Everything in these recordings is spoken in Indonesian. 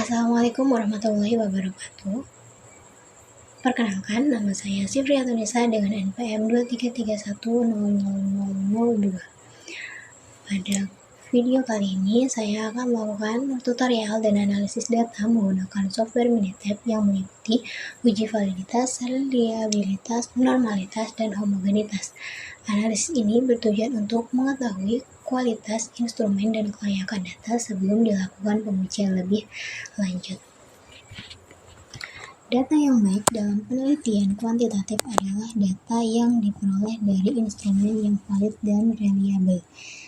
Assalamualaikum warahmatullahi wabarakatuh. Perkenalkan, nama saya Sifriatunisa dengan NPM 23310002. Pada video kali ini, saya akan melakukan tutorial dan analisis data menggunakan software Minitab yang meliputi uji validitas, reliabilitas, normalitas, dan homogenitas. Analisis ini bertujuan untuk mengetahui kualitas instrumen dan kelayakan data sebelum dilakukan pengujian lebih lanjut. Data yang baik dalam penelitian kuantitatif adalah data yang diperoleh dari instrumen yang valid dan reliable,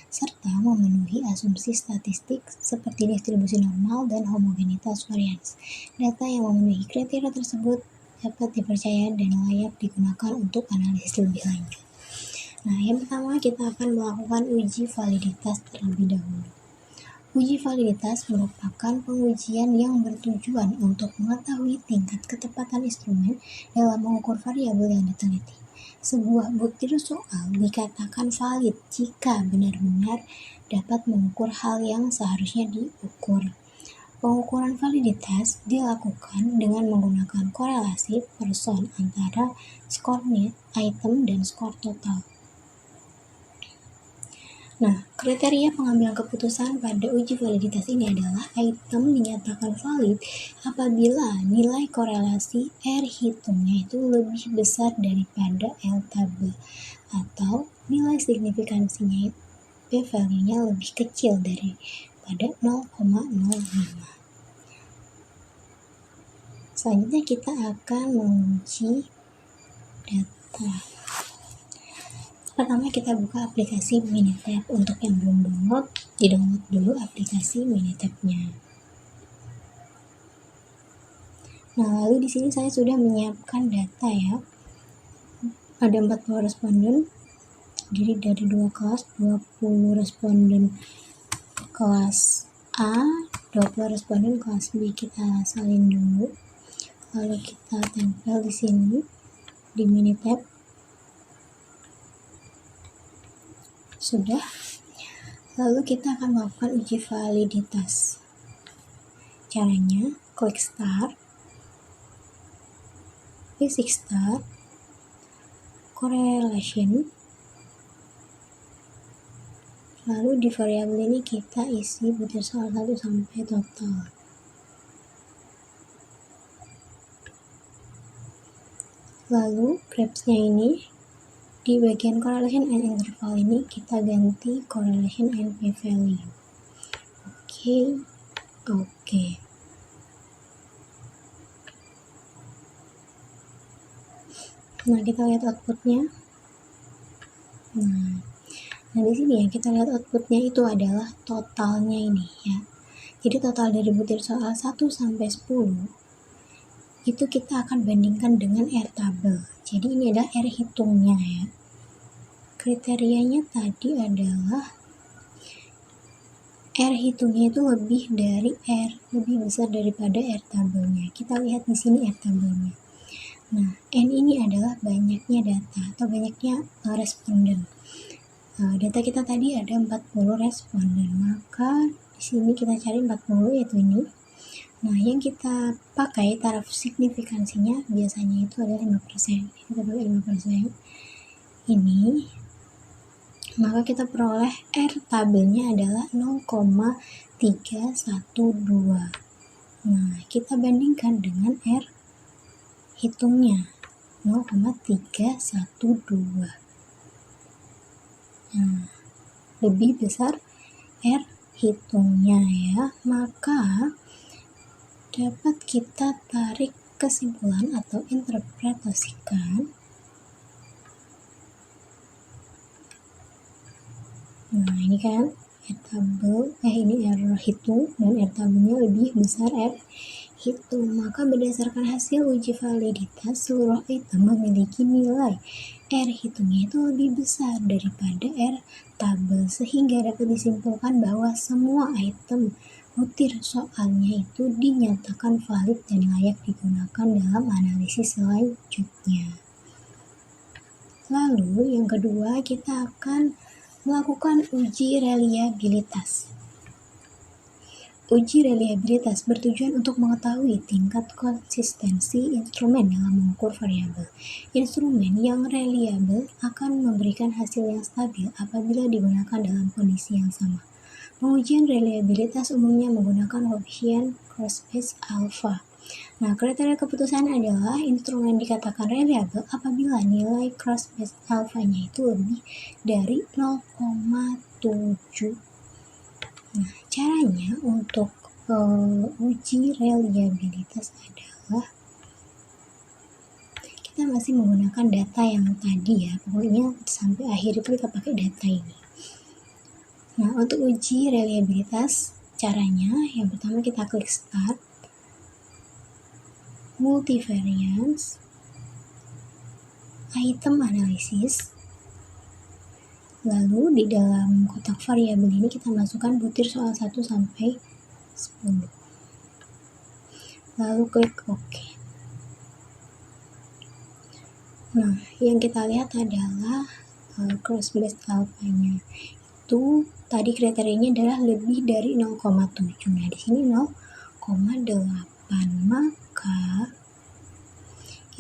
serta memenuhi asumsi statistik seperti distribusi normal dan homogenitas varians. Data yang memenuhi kriteria tersebut dapat dipercaya dan layak digunakan untuk analisis lebih lanjut. Nah, yang pertama kita akan melakukan uji validitas terlebih dahulu. Uji validitas merupakan pengujian yang bertujuan untuk mengetahui tingkat ketepatan instrumen dalam mengukur variabel yang diteliti. Sebuah butir soal dikatakan valid jika benar-benar dapat mengukur hal yang seharusnya diukur. Pengukuran validitas dilakukan dengan menggunakan korelasi person antara skor net item dan skor total. Nah, kriteria pengambilan keputusan pada uji validitas ini adalah item dinyatakan valid apabila nilai korelasi R hitungnya itu lebih besar daripada L tabel atau nilai signifikansinya p-value-nya lebih kecil daripada 0,05. Selanjutnya kita akan menguji data. Pertama kita buka aplikasi Minitab. Untuk yang belum download, di-download dulu aplikasi Minitab-nya. Nah, lalu di sini saya sudah menyiapkan data ya. Ada 40 responden, terdiri dari 2 kelas, 20 responden kelas A, 20 responden kelas B. Kita salin dulu. Lalu kita tempel di sini di Minitab. Sudah. Lalu kita akan melakukan uji validitas. Caranya, klik start, basic start, correlation, lalu di variabel ini kita isi butir soal 1 sampai total. Lalu graph-nya ini di bagian correlation and interval ini kita ganti correlation and p-value. Oke. Nah, kita lihat outputnya. Nah di sini ya kita lihat outputnya itu adalah totalnya ini ya. Jadi total dari butir soal 1 sampai 10 itu kita akan bandingkan dengan R tabel. Jadi ini adalah R hitungnya ya. Kriterianya tadi adalah R hitungnya itu lebih besar daripada R tabelnya. Kita lihat di sini R tabelnya. Nah, N ini adalah banyaknya data atau banyaknya responden. Data kita tadi ada 40 responden, maka di sini kita cari 40 yaitu ini. Nah, yang kita pakai taraf signifikansinya biasanya itu adalah 5%. Kita pakai 5% ini. Maka kita peroleh R tabelnya adalah 0,312. Nah, kita bandingkan dengan R hitungnya 0,312. Nah, lebih besar R hitungnya ya. Maka dapat kita tarik kesimpulan atau interpretasikan. Nah, ini kan R tabel, ini R hitung dan R tabelnya lebih besar R hitung. Maka berdasarkan hasil uji validitas, seluruh item memiliki nilai R hitungnya itu lebih besar daripada R tabel, sehingga dapat disimpulkan bahwa semua item butir soalnya itu dinyatakan valid dan layak digunakan dalam analisis selanjutnya. Lalu yang kedua kita akan melakukan uji reliabilitas. Uji reliabilitas bertujuan untuk mengetahui tingkat konsistensi instrumen dalam mengukur variabel. Instrumen yang reliable akan memberikan hasil yang stabil apabila digunakan dalam kondisi yang sama. Pengujian reliabilitas umumnya menggunakan koefisien cross-based alpha. Nah, kriteria keputusan adalah instrumen dikatakan reliable apabila nilai cross-based alpha-nya itu lebih dari 0,7. Nah, caranya untuk uji reliabilitas adalah kita masih menggunakan data yang tadi ya, pokoknya sampai akhir itu kita pakai data ini. Nah, untuk uji reliabilitas caranya yang pertama kita klik start, multivariance, item analysis. Lalu di dalam kotak variabel ini kita masukkan butir soal 1 sampai 10. Lalu klik OK. Nah, yang kita lihat adalah cross-based alpha-nya. Itu tadi kriterianya adalah lebih dari 0,7. Nah, di sini 0,8. Maka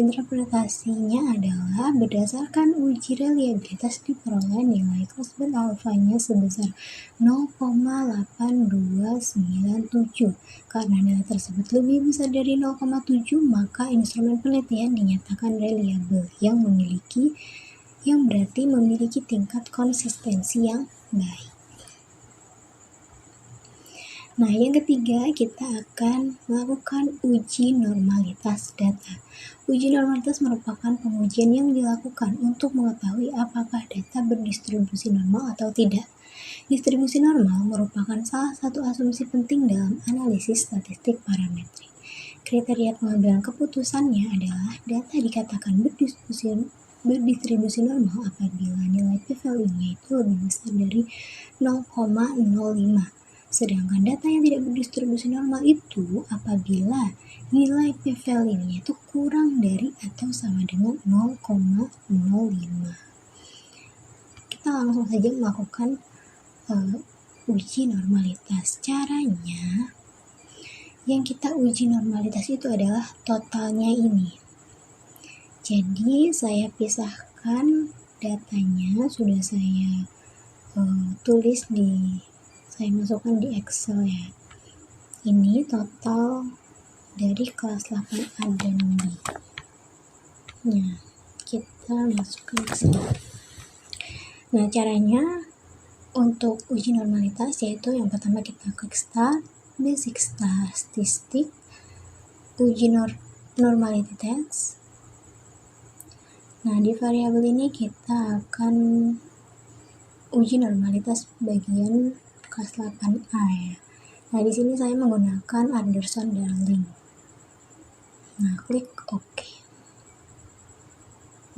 interpretasinya adalah berdasarkan uji reliabilitas diperoleh nilai cross-based alpha-nya sebesar 0,8297. Karena nilai tersebut lebih besar dari 0,7, maka instrumen penelitian dinyatakan reliable yang berarti memiliki tingkat konsistensi yang baik. Nah, yang ketiga kita akan melakukan uji normalitas data. Uji normalitas merupakan pengujian yang dilakukan untuk mengetahui apakah data berdistribusi normal atau tidak. Distribusi normal merupakan salah satu asumsi penting dalam analisis statistik parametrik. Kriteria pengambilan keputusannya adalah data dikatakan berdistribusi normal apabila nilai p-value-nya itu lebih besar dari 0,05. Sedangkan data yang tidak berdistribusi normal itu apabila nilai p-value-nya itu kurang dari atau sama dengan 0,05. Kita langsung saja melakukan uji normalitas. Caranya, yang kita uji normalitas itu adalah totalnya ini. Jadi saya pisahkan datanya, sudah saya saya masukkan di Excel ya. Ini total dari kelas 8A dan B. Nah, kita masukkan ke sini. Nah, caranya untuk uji normalitas yaitu yang pertama kita klik start, basic statistik, uji normality test. Nah, di variabel ini kita akan uji normalitas bagian kelas 8A ya. Nah, di sini saya menggunakan Anderson-Darling. Nah, klik OK.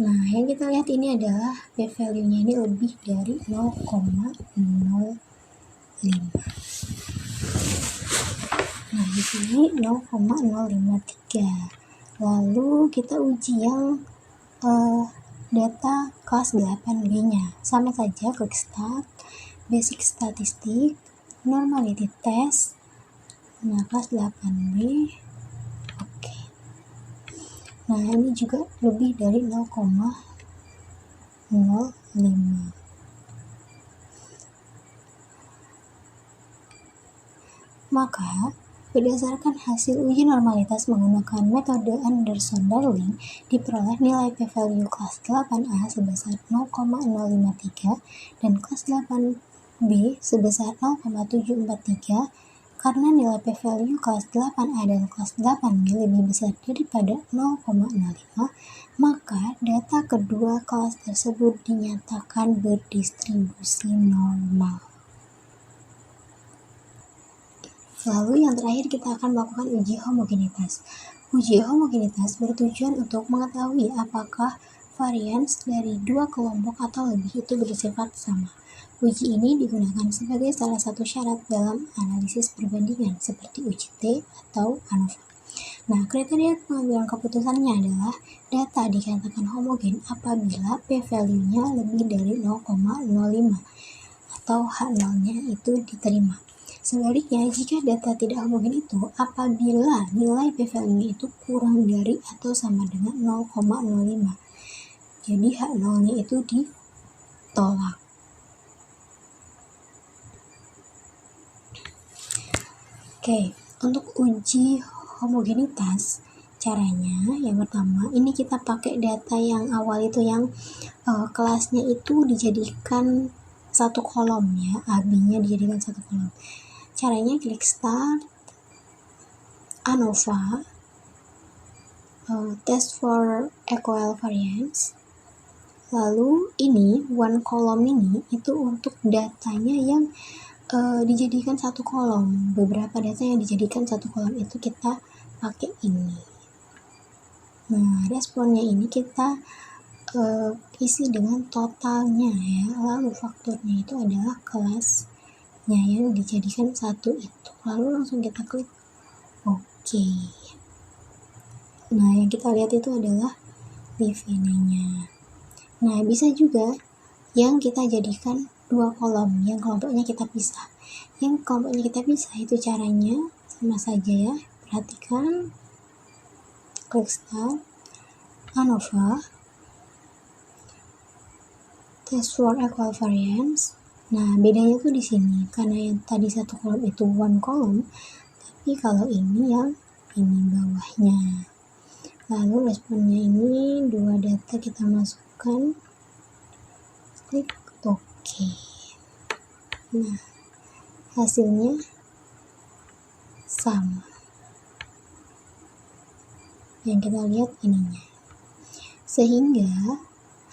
Nah, yang kita lihat ini adalah p-value-nya ini lebih dari 0,05. Nah, di sini 0,053. Lalu kita uji yang data kelas 8B-nya. Sama saja, klik start, basic statistik, normality test. Nah, kelas 8B. Oke. Nah, ini juga lebih dari 0,05. Maka, berdasarkan hasil uji normalitas menggunakan metode Anderson-Darling, diperoleh nilai p-value kelas 8A sebesar 0,053 dan kelas 8B sebesar 0,743. Karena nilai p-value kelas 8A dan kelas 8B lebih besar daripada 0,05, maka data kedua kelas tersebut dinyatakan berdistribusi normal. Lalu yang terakhir kita akan melakukan uji homogenitas. Uji homogenitas bertujuan untuk mengetahui apakah varians dari dua kelompok atau lebih itu bersifat sama. Uji ini digunakan sebagai salah satu syarat dalam analisis perbandingan seperti uji T atau ANOVA. Nah, kriteria pengambilan keputusannya adalah data dikatakan homogen apabila p-value-nya lebih dari 0,05 atau H0-nya itu diterima. Sebaliknya, jika data tidak homogen itu apabila nilai p-value itu kurang dari atau sama dengan 0,05. Jadi H0-nya itu ditolak. Oke, untuk uji homogenitas, caranya yang pertama, ini kita pakai data yang awal itu yang kelasnya itu dijadikan satu kolom ya, AB-nya dijadikan satu kolom. Caranya klik start, ANOVA, test for equal variance. Lalu ini one column ini itu untuk datanya yang dijadikan satu kolom. Beberapa data yang dijadikan satu kolom itu kita pakai ini. Nah, responnya ini kita isi dengan totalnya ya. Lalu faktornya itu adalah kelasnya yang dijadikan satu itu. Lalu langsung kita klik OK. Nah, yang kita lihat itu adalah VNA-nya. Nah, bisa juga yang kita jadikan dua kolom, yang kelompoknya kita pisah. Yang kelompoknya kita pisah itu caranya sama saja ya. Perhatikan, klik start, ANOVA, test for equal variance. Nah, bedanya tuh di sini, karena yang tadi satu kolom itu one column, tapi kalau ini yang ini bawahnya. Lalu responnya ini dua data kita masukkan, klik OK. Nah, hasilnya sama. Yang kita lihat ininya. Sehingga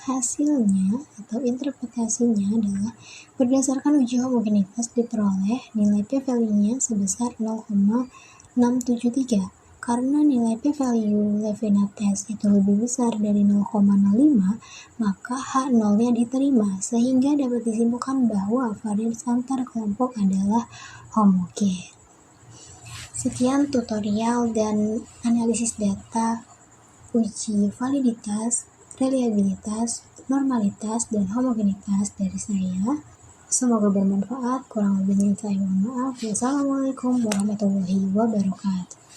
hasilnya atau interpretasinya adalah berdasarkan uji homogenitas diperoleh nilai p-value-nya sebesar 0,673. Karena nilai p-value Levena test itu lebih besar dari 0,05, maka H0-nya diterima, sehingga dapat disimpulkan bahwa varians antar kelompok adalah homogen. Sekian tutorial dan analisis data uji validitas, reliabilitas, normalitas, dan homogenitas dari saya. Semoga bermanfaat. Kurang lebihnya saya mohon maaf. Wassalamualaikum warahmatullahi wabarakatuh.